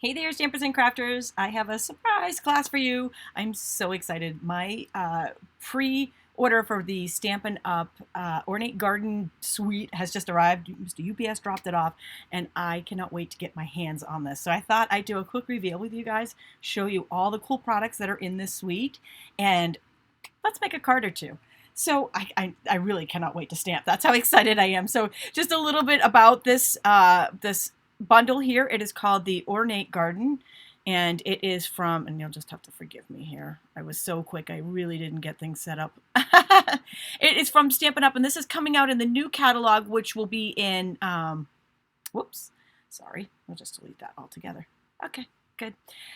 Hey there, Stampers and Crafters. I have a surprise class for you. I'm so excited. My pre-order for the Stampin' Up! Ornate Garden suite has just arrived. Mr. UPS dropped it off, and I cannot wait to get my hands on this. So I thought I'd do a quick reveal with you guys, show you all the cool products that are in this suite, and let's make a card or two. So I really cannot wait to stamp. That's how excited I am. So just a little bit about this this bundle here. It is called the Ornate Garden, and it is from, and you'll just have to forgive me here. I was so quick. I really didn't get things set up. It is from Stampin' Up, and this is coming out in the new catalog, which will be in, whoops, sorry. We'll just delete that altogether. Okay. Good.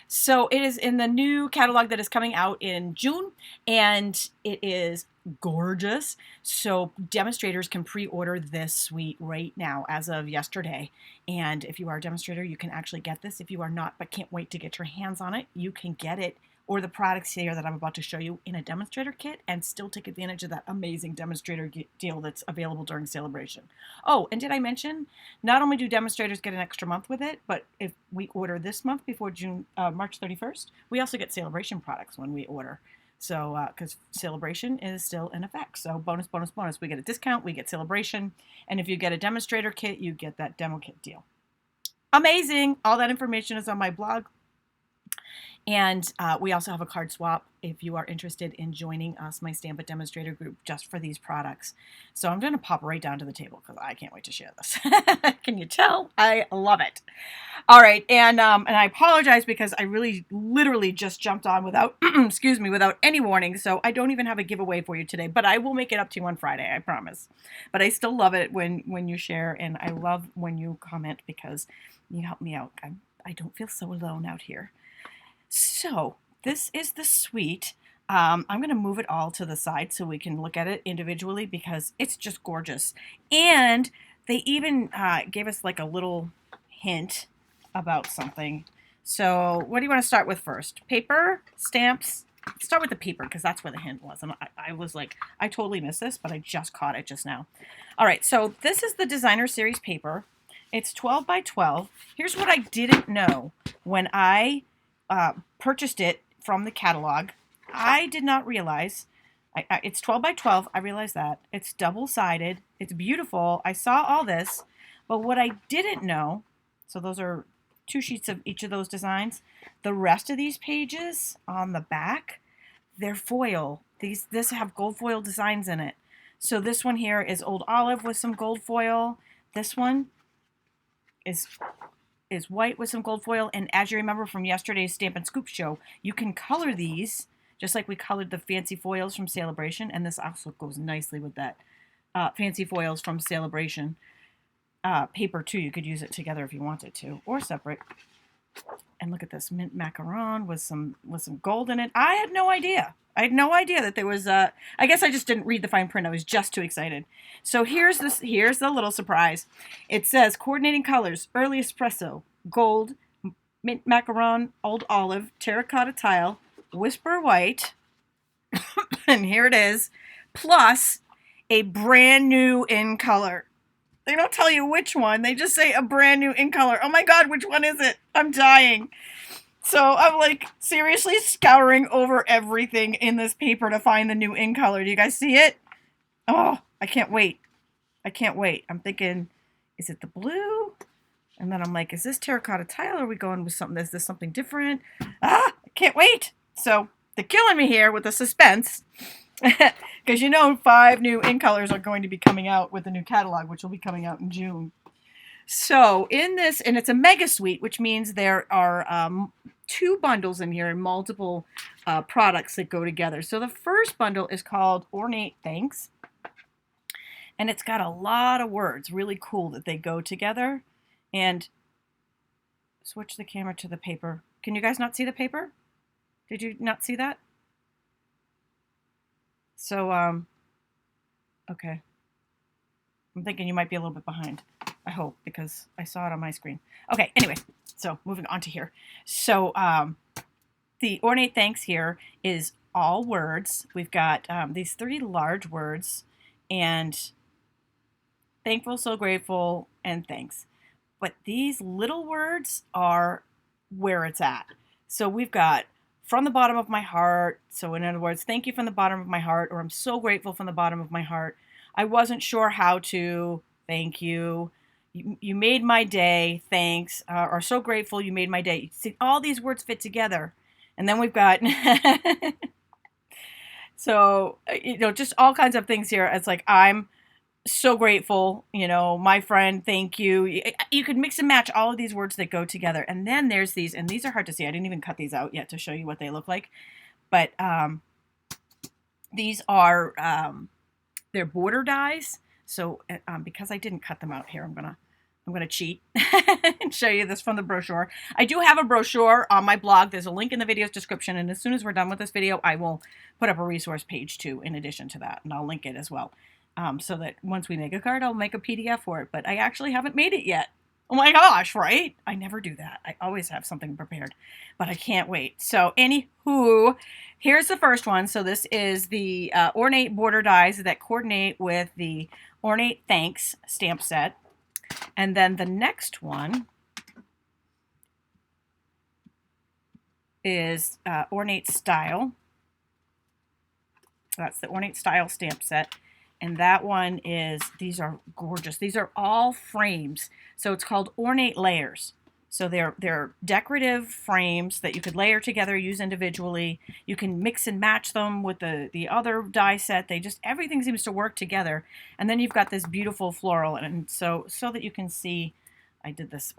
So it is in the new catalog that is coming out in June, and it is gorgeous. So demonstrators can pre-order this suite right now as of yesterday. And if you are a demonstrator, you can actually get this. If you are not, but can't wait to get your hands on it, you can get it, or the products here that I'm about to show you, in a demonstrator kit, and still take advantage of that amazing demonstrator deal that's available during Celebration. Oh, and did I mention, not only do demonstrators get an extra month with it, but if we order this month before March 31st, we also get Celebration products when we order. So, because Celebration is still in effect. So bonus, bonus, bonus. We get a discount, we get Celebration, and if you get a demonstrator kit, you get that demo kit deal. Amazing! All that information is on my blog. And we also have a card swap if you are interested in joining us, my Stampin' Demonstrator group, just for these products. So I'm going to pop right down to the table because I can't wait to share this. Can you tell? I love it. All right, and I apologize because I really literally just jumped on without, excuse me, without any warning. So I don't even have a giveaway for you today, but I will make it up to you on Friday, I promise. But I still love it when you share, and I love when you comment because you help me out. I don't feel so alone out here. So this is the suite. I'm going to move it all to the side so we can look at it individually because it's just gorgeous. And they even gave us like a little hint about something. So what do you want to start with first? Paper, stamps? Start with the paper because that's where the hint was. And I was like, I totally missed this, but I just caught it just now. All right, so this is the Designer Series paper. It's 12 by 12. Here's what I didn't know when I purchased it from the catalog. I did not realize, it's 12 by 12, I realized that. It's double-sided, it's beautiful, I saw all this, but what I didn't know, so those are 2 sheets of each of those designs, the rest of these pages on the back, they're foil. This have gold foil designs in it. So this one here is Old Olive with some gold foil. This one is white with some gold foil, and as you remember from yesterday's Stampin' Scoop show, you can color these just like we colored the fancy foils from Celebration, and this also goes nicely with that fancy foils from Celebration paper too. You could use it together if you wanted to, or separate. And look at this mint macaron with some gold in it. I had no idea. I had no idea that there was I guess I just didn't read the fine print. I was just too excited. So here's the little surprise. It says coordinating colors: early espresso, gold, mint macaron, old olive, terracotta tile, whisper white, and here it is, plus a brand new in color. They don't tell you which one. They just say a brand new in color. Oh my God, which one is it? I'm dying. So I'm like seriously scouring over everything in this paper to find the new in color. Do you guys see it? Oh, I can't wait. I can't wait. I'm thinking, is it the blue? And then I'm like, is this terracotta tile? Or are we going with something? Is this something different? I can't wait. So they're killing me here with the suspense. Because you know 5 new in colors are going to be coming out with the new catalog, which will be coming out in June. So in this, and it's a mega suite, which means there are 2 bundles in here and multiple products that go together. So the first bundle is called Ornate Thanks. And it's got a lot of words, really cool that they go together. And switch the camera to the paper. Can you guys not see the paper? Did you not see that? So, okay. I'm thinking you might be a little bit behind. I hope, because I saw it on my screen. Okay, anyway, so moving on to here. So, the Ornate Thanks here is all words. We've got these 3 large words, and thankful, so grateful, and thanks. But these little words are where it's at. So we've got from the bottom of my heart. So in other words, thank you from the bottom of my heart, or I'm so grateful from the bottom of my heart. I wasn't sure how to, thank you. You made my day, thanks. Or so grateful you made my day. See, all these words fit together. And then we've got, so, just all kinds of things here. It's like, I'm so grateful, my friend, thank you. You could mix and match all of these words that go together. And then there's these, and these are hard to see. I didn't even cut these out yet to show you what they look like. But these are, they're border dies. So because I didn't cut them out here, I'm gonna cheat and show you this from the brochure. I do have a brochure on my blog. There's a link in the video's description. And as soon as we're done with this video, I will put up a resource page too, in addition to that. And I'll link it as well. So that once we make a card, I'll make a PDF for it. But I actually haven't made it yet. Oh my gosh, right? I never do that. I always have something prepared, but I can't wait. So anywho, here's the first one. So this is the Ornate border dies that coordinate with the Ornate Thanks stamp set. And then the next one is Ornate Style. That's the Ornate Style stamp set. And that one is, these are gorgeous. These are all frames. So it's called Ornate Layers. So they're decorative frames that you could layer together, use individually. You can mix and match them with the other die set. Everything seems to work together. And then you've got this beautiful floral. And so that you can see, I did this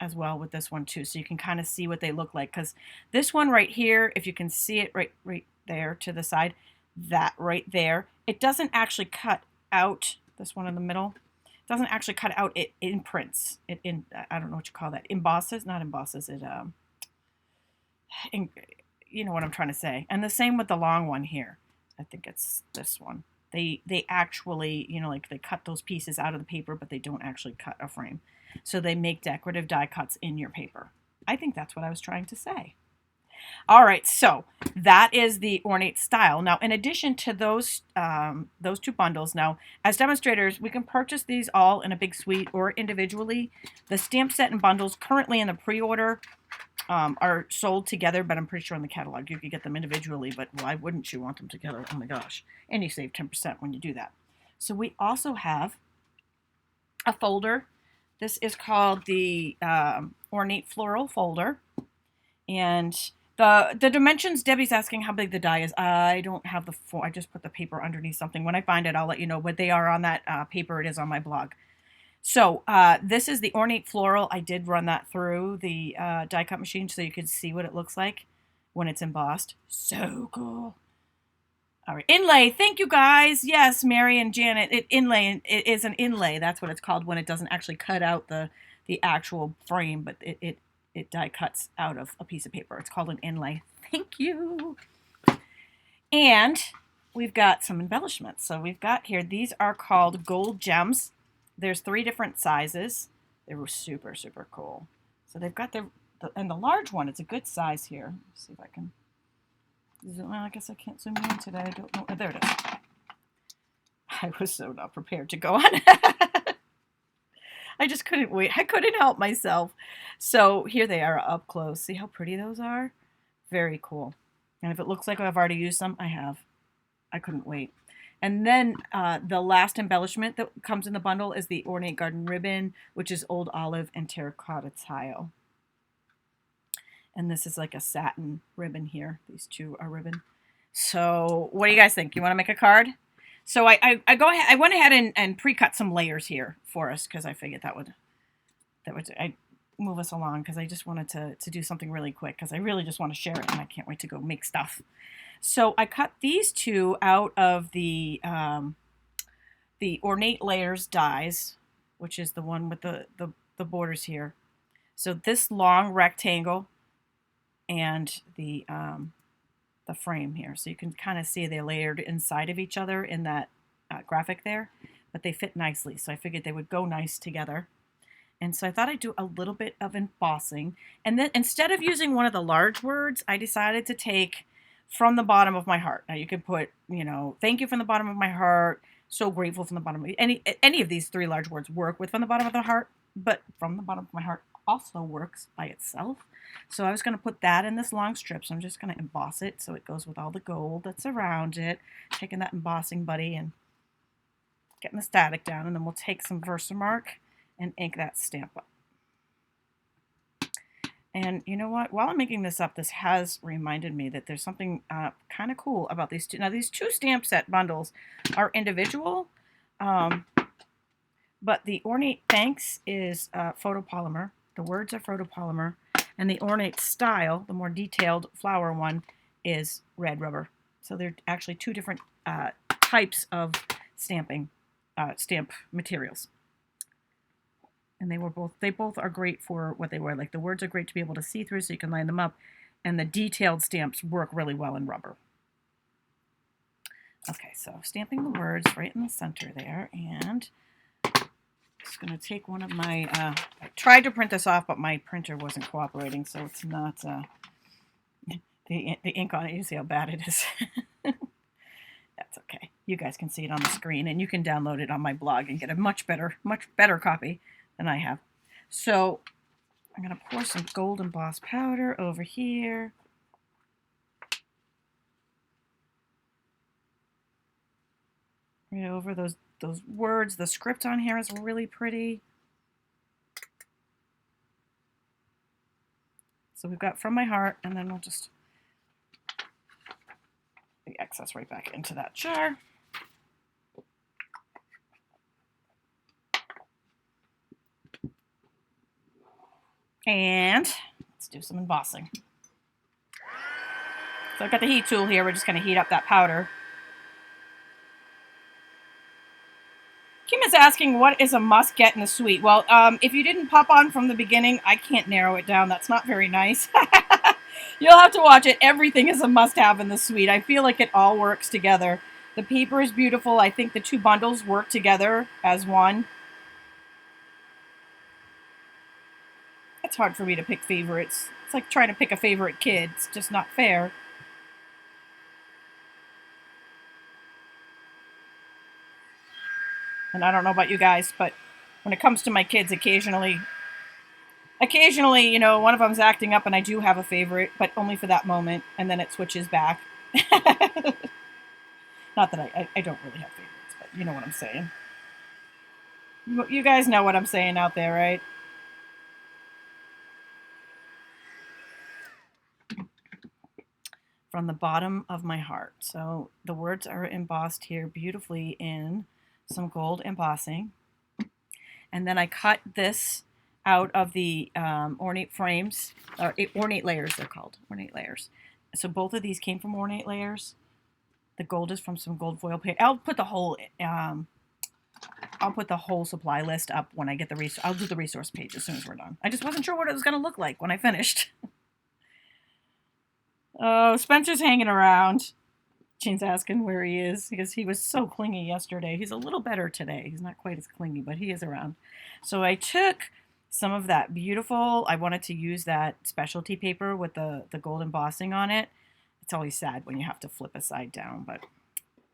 as well with this one too. So you can kind of see what they look like. Because this one right here, if you can see it right there to the side, that right there, it doesn't actually cut out, this one in the middle, it doesn't actually cut out, it imprints, I don't know what you call that, not embosses, you know what I'm trying to say. And the same with the long one here, I think it's this one. They actually, like they cut those pieces out of the paper, but they don't actually cut a frame. So they make decorative die cuts in your paper. I think that's what I was trying to say. All right, so that is the Ornate Style. Now, in addition to those two bundles, now, as demonstrators, we can purchase these all in a big suite or individually. The stamp set and bundles currently in the pre-order are sold together, but I'm pretty sure in the catalog you could get them individually, but why wouldn't you want them together? Oh my gosh. And you save 10% when you do that. So we also have a folder. This is called the Ornate Floral folder. And the dimensions, Debbie's asking how big the die is. I don't have I just put the paper underneath something. When I find it, I'll let you know what they are on that paper. It is on my blog. So this is the Ornate Floral. I did run that through the die cut machine so you could see what it looks like when it's embossed. So cool. All right, inlay. Thank you guys. Yes, Mary and Janet. It is an inlay. That's what it's called when it doesn't actually cut out the actual frame, but it die cuts out of a piece of paper. It's called an inlay. Thank you. And we've got some embellishments. So we've got here, these are called Gold Gems. There's 3 different sizes. They were super, super cool. So they've got and the large one, it's a good size here. Let's see if I can, well, I guess I can't zoom in today. I don't know. Oh, there it is. I was so not prepared to go on. I just couldn't wait. I couldn't help myself. So here they are up close. See how pretty those are? Very cool. And if it looks like I've already used them, I have. I couldn't wait. And then the last embellishment that comes in the bundle is the Ornate Garden ribbon, which is Old Olive and Terracotta Tile. And this is like a satin ribbon here. These two are ribbon. So what do you guys think? You want to make a card? So I went ahead and pre-cut some layers here for us because I figured that would move us along, because I just wanted to do something really quick because I really just want to share it and I can't wait to go make stuff. So I cut these two out of the Ornate Layers dies, which is the one with the borders here. So this long rectangle and the frame here. So you can kind of see they're layered inside of each other in that graphic there, but they fit nicely. So I figured they would go nice together. And so I thought I'd do a little bit of embossing. And then instead of using one of the large words, I decided to take From the Bottom of My Heart. Now you can put, thank you from the bottom of my heart, so grateful from the bottom of any of these 3 large words work with From the Bottom of the Heart, but From the Bottom of My Heart also works by itself. So I was going to put that in this long strip. So I'm just going to emboss it so it goes with all the gold that's around it. Taking that embossing buddy and getting the static down. And then we'll take some Versamark and ink that stamp up. And you know what? While I'm making this up, this has reminded me that there's something kind of cool about these two. Now, these two stamp set bundles are individual, but the Ornate Thanks is photopolymer. The words are photopolymer. And the Ornate Style, the more detailed flower one, is red rubber. So they're actually two different types of stamping, stamp materials. And they both are great for what they were. Like the words are great to be able to see through so you can line them up. And the detailed stamps work really well in rubber. Okay, so stamping the words right in the center there. And I'm just going to take one of my, I tried to print this off, but my printer wasn't cooperating. So it's not, the ink on it, you see how bad it is. That's okay. You guys can see it on the screen and you can download it on my blog and get a much better copy than I have. So I'm going to pour some gold embossed powder over here. Right over those words. The script on here is really pretty. So we've got From My Heart, and then we'll just the excess right back into that jar. And let's do some embossing. So I've got the heat tool here. We're just going to heat up that powder. Kim is asking, what is a must get in the suite? Well, if you didn't pop on from the beginning, I can't narrow it down. That's not very nice. You'll have to watch it. Everything is a must-have in the suite. I feel like it all works together. The paper is beautiful. I think the two bundles work together as one. It's hard for me to pick favorites. It's like trying to pick a favorite kid. It's just not fair. And I don't know about you guys, but when it comes to my kids, occasionally, you know, one of them's acting up and I do have a favorite, but only for that moment, and then it switches back. Not that I don't really have favorites, but you know what I'm saying. You guys know what I'm saying out there, right? From the bottom of my heart. So the words are embossed here beautifully in some gold embossing. And then I cut this out of the ornate frames, or ornate layers they're called, ornate layers. So both of these came from Ornate Layers. The gold is from some gold foil paper. I'll put the whole supply list up when I get the I'll do the resource page as soon as we're done. I just wasn't sure what it was going to look like when I finished. Oh, Spencer's hanging around. Jean's asking where he is because he was so clingy yesterday. He's a little better today. He's not quite as clingy, but he is around. So I took some of that beautiful, I wanted to use that specialty paper with the gold embossing on it. It's always sad when you have to flip a side down, but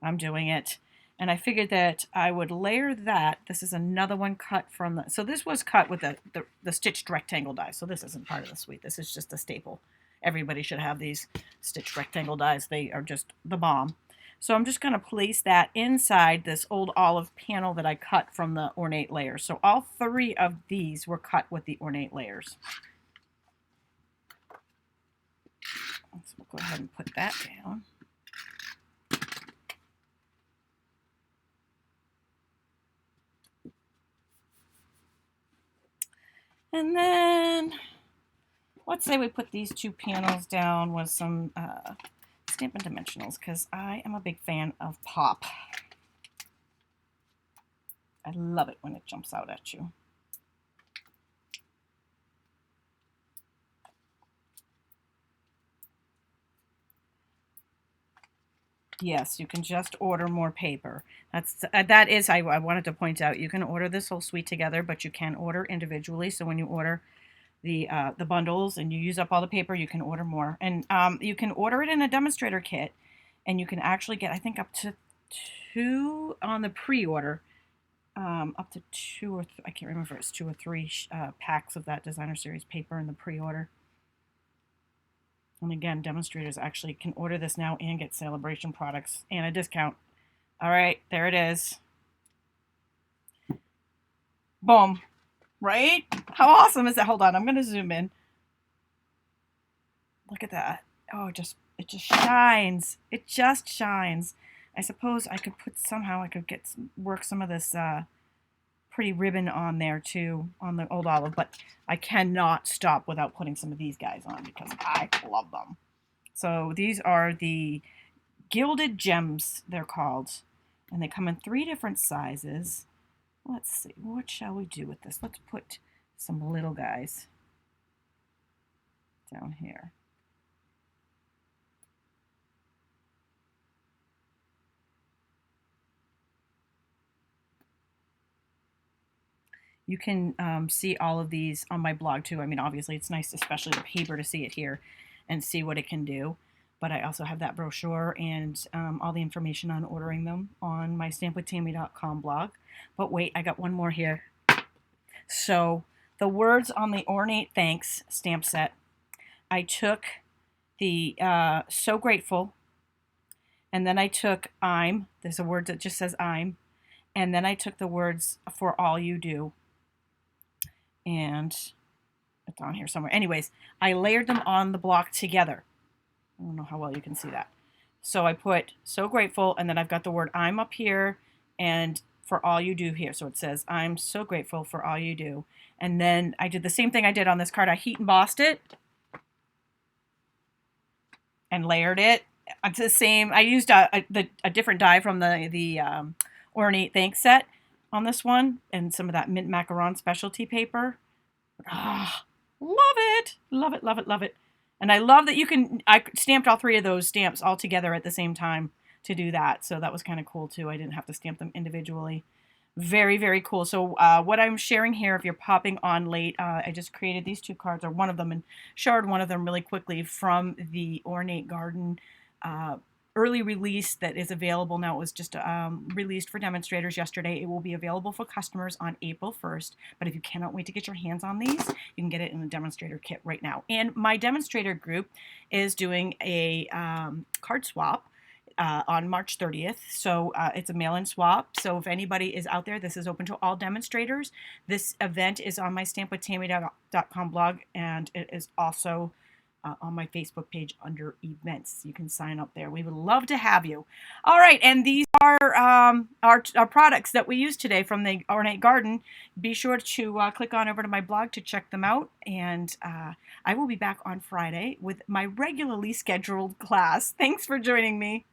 I'm doing it. And I figured that I would layer that. This is another one cut from the, so this was cut with the stitched rectangle die. So this isn't part of the suite. This is just a staple. Everybody should have these stitched rectangle dies. They are just the bomb. So I'm just going to place that inside this old olive panel that I cut from the Ornate layers. So all three of these were cut with the Ornate layers. So we'll go ahead and put that down. And then let's say we put these two panels down with some Stampin' Dimensionals because I am a big fan of pop. I love it when it jumps out at you. Yes, you can just order more paper. That is, I wanted to point out, you can order this whole suite together, but you can order individually. So when you order the bundles and you use up all the paper, you can order more. And you can order it in a demonstrator kit, and you can actually get, I think, up to 2 on the pre-order. up to I can't remember if it's 2 or 3 packs of that designer series paper in the pre-order. And again, demonstrators actually can order this now and get celebration products and a discount. All right, there it is. Boom. Right? How awesome is that? Hold on, I'm going to zoom in. Look at that. Oh, it just shines. It just shines. I suppose I could somehow I could work some of this pretty ribbon on there too, on the old olive, but I cannot stop without putting some of these guys on because I love them. So these are the Gilded Gems, they're called, and they come in 3 different sizes. Let's see, what shall we do with this? Let's put some little guys down here. You can see all of these on my blog too. I mean, obviously it's nice, especially the paper, to see it here and see what it can do. But I also have that brochure and all the information on ordering them on my stampwithtami.com blog. But wait, I got one more here. So the words on the Ornate Thanks stamp set, I took the So Grateful, and then I took I'm. There's a word that just says I'm. And then I took the words For All You Do. And it's on here somewhere. Anyways, I layered them on the block together. I don't know how well you can see that. So I put So Grateful, and then I've got the word I'm up here and For All You Do here. So it says, I'm so grateful for all you do. And then I did the same thing I did on this card. I heat embossed it and layered it. It's the same. I used a different die from the Ornate Thanks set on this one, and some of that mint macaron specialty paper. Ah, love it, love it, love it, love it. And I love that I stamped all 3 of those stamps all together at the same time to do that. So that was kind of cool too. I didn't have to stamp them individually. Very, very cool. So what I'm sharing here, if you're popping on late, I just created these 2 cards, or one of them, and showed one of them really quickly from the Ornate Garden early release that is available now. It was just released for demonstrators yesterday. It will be available for customers on April 1st. But if you cannot wait to get your hands on these, you can get it in the demonstrator kit right now. And my demonstrator group is doing a card swap on March 30th. So it's a mail-in swap. So if anybody is out there, this is open to all demonstrators. This event is on my stampwithtami.com blog, and it is also on my Facebook page under events. You can sign up there. We would love to have you. All right, and these are our products that we use today from the Ornate Garden. Be sure to click on over to my blog to check them out, and I will be back on Friday with my regularly scheduled class. Thanks for joining me.